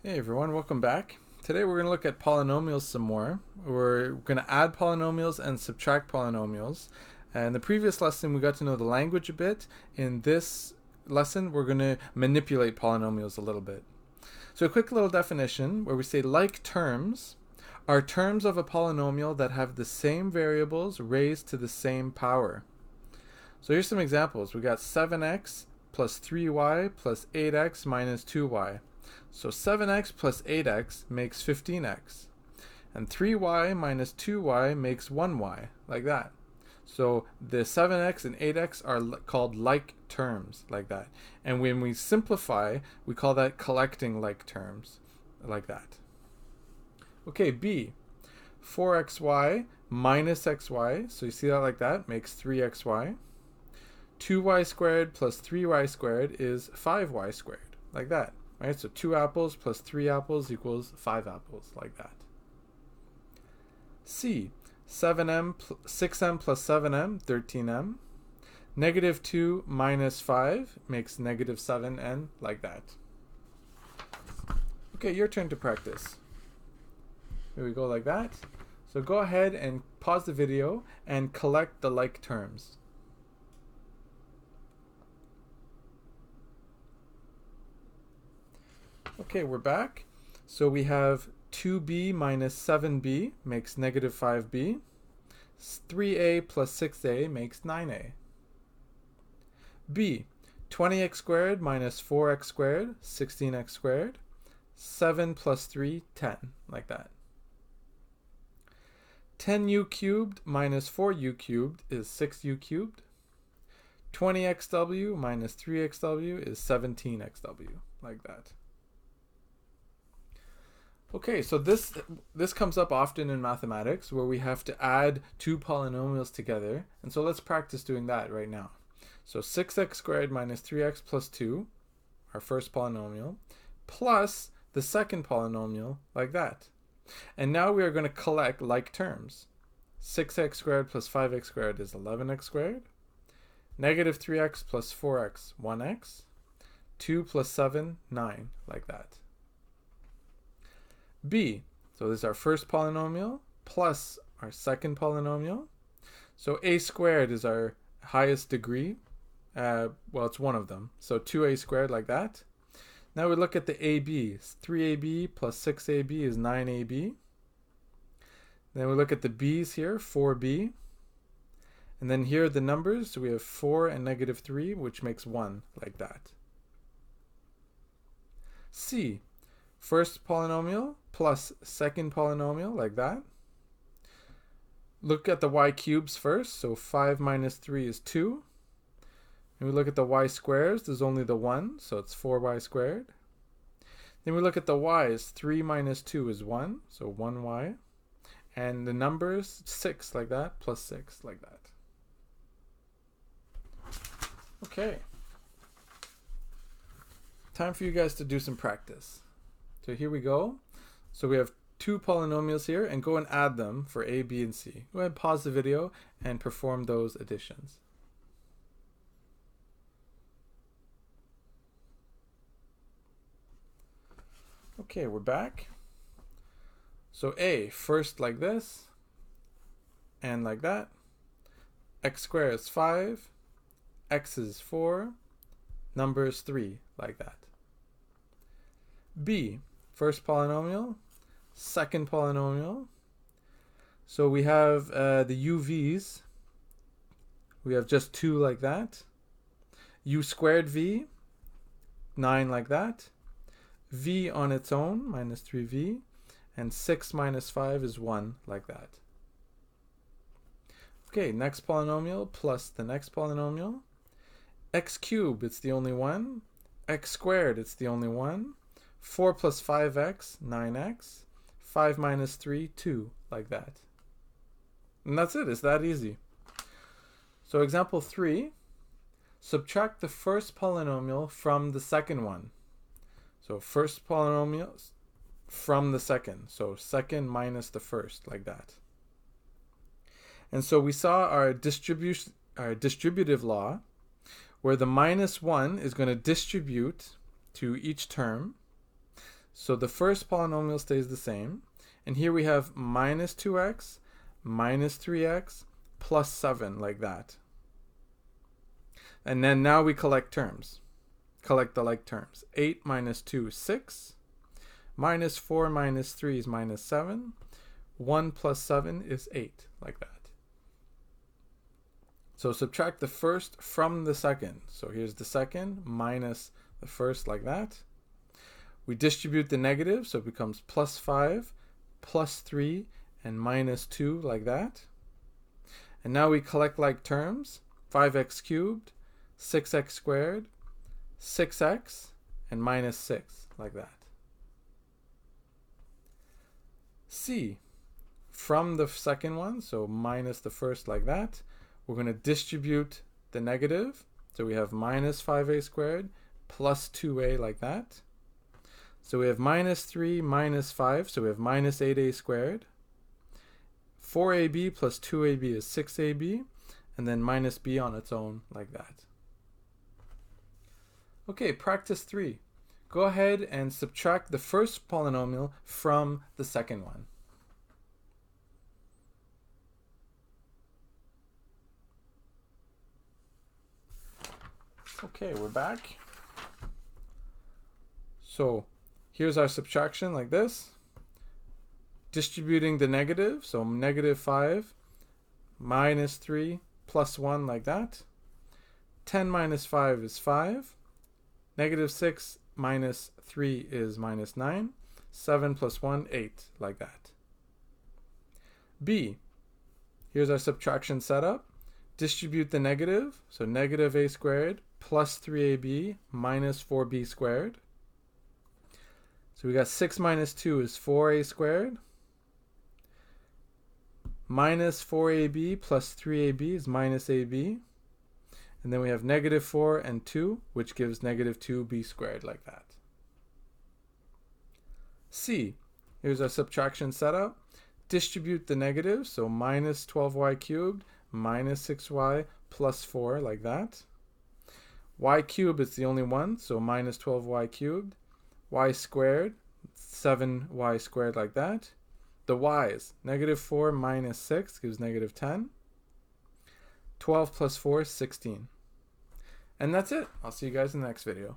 Hey everyone, welcome back. Today we're going to look at polynomials some more. We're going to add polynomials and subtract polynomials. And in the previous lesson we got to know the language a bit. In this lesson we're going to manipulate polynomials a little bit. So a quick little definition where we say like terms are terms of a polynomial that have the same variables raised to the same power. So here's some examples. We got 7x plus 3y plus 8x minus 2y. So 7x plus 8x makes 15x. And 3y minus 2y makes 1y, like that. So the 7x and 8x are called like terms, like that. And when we simplify, we call that collecting like terms, like that. Okay, B. 4xy minus xy, so you see that like that, makes 3xy. 2y squared plus 3y squared is 5y squared, like that. Right, so 2 apples plus 3 apples equals 5 apples, like that. C. 6m plus 7m, 13m. Negative 2 minus 5 makes negative 7n, like that. Okay, your turn to practice. Here we go, like that. So go ahead and pause the video and collect the like terms. Okay, we're back. So we have 2b minus 7b makes negative 5b. 3a plus 6a makes 9a. B. 20x squared minus 4x squared, 16x squared. 7 plus 3, 10, like that. 10u cubed minus 4u cubed is 6u cubed. 20xw minus 3xw is 17xw, like that. Okay, so this comes up often in mathematics where we have to add two polynomials together. And so let's practice doing that right now. So 6x squared minus 3x plus 2, our first polynomial, plus the second polynomial, like that. And now we are going to collect like terms. 6x squared plus 5x squared is 11x squared. Negative 3x plus 4x, 1x. 2 plus 7, 9, like that. B, so this is our first polynomial plus our second polynomial. So a squared is our highest degree. Well, it's one of them. So 2a squared, like that. Now we look at the AB. 3ab plus 6ab is 9ab. Then we look at the b's here, 4b. And then here are the numbers. So we have 4 and negative 3, which makes 1, like that. C, first polynomial plus second polynomial, like that. Look at the y cubes first. So 5 minus 3 is 2. And we look at the y squares. There's only the 1, so it's 4y squared. Then we look at the y's. 3 minus 2 is 1, so 1y. And the numbers, 6, like that, plus 6, like that. Okay. Time for you guys to do some practice. So here we go. So we have two polynomials here, and go and add them for a, b, and c. Go ahead and pause the video and perform those additions. Okay, we're back. So a, first like this, and like that. X squared is 5, x is 4, number is 3, like that. B, first polynomial, second polynomial. So we have the UVs. We have just 2 like that. U squared V, 9 like that. V on its own, minus 3V. And 6 minus 5 is 1, like that. Okay, next polynomial plus the next polynomial. X cubed, it's the only one. X squared, it's the only one. 4 plus 5x, 9x. 5 minus 3, 2, like that. And that's it. It's that easy. So example 3, subtract the first polynomial from the second one. So first polynomial from the second. So second minus the first, like that. And so we saw our distributive law, where the minus 1 is going to distribute to each term. So the first polynomial stays the same. And here we have minus 2x, minus 3x, plus 7, like that. And then now we collect terms. Collect the like terms. 8 minus 2 is 6. Minus 4 minus 3 is minus 7. 1 plus 7 is 8, like that. So subtract the first from the second. So here's the second minus the first, like that. We distribute the negative, so it becomes plus 5, plus 3, and minus 2, like that. And now we collect like terms. 5x cubed, 6x squared, 6x, and minus 6, like that. C, from the second one, so minus the first, like that, we're going to distribute the negative. So we have minus 5a squared plus 2a, like that. So we have minus 3 minus 5, so we have minus 8a squared. 4ab plus 2ab is 6ab, and then minus b on its own, like that. Okay, practice 3. Go ahead and subtract the first polynomial from the second one. Okay, we're back. So here's our subtraction, like this. Distributing the negative, so negative 5 minus 3 plus 1, like that. 10 minus 5 is 5. Negative 6 minus 3 is minus 9. 7 plus 1, 8, like that. B, here's our subtraction setup. Distribute the negative, so negative a squared plus 3ab minus 4b squared. So we got 6 minus 2 is 4a squared. Minus 4ab plus 3ab is minus ab. And then we have negative 4 and 2, which gives negative 2b squared, like that. C, here's our subtraction setup. Distribute the negative, so minus 12y cubed minus 6y plus 4, like that. Y cubed is the only one, so minus 12y cubed. Y squared, 7y squared, like that. The y's, negative 4 minus 6 gives negative 10. 12 plus 4 is 16. And that's it. I'll see you guys in the next video.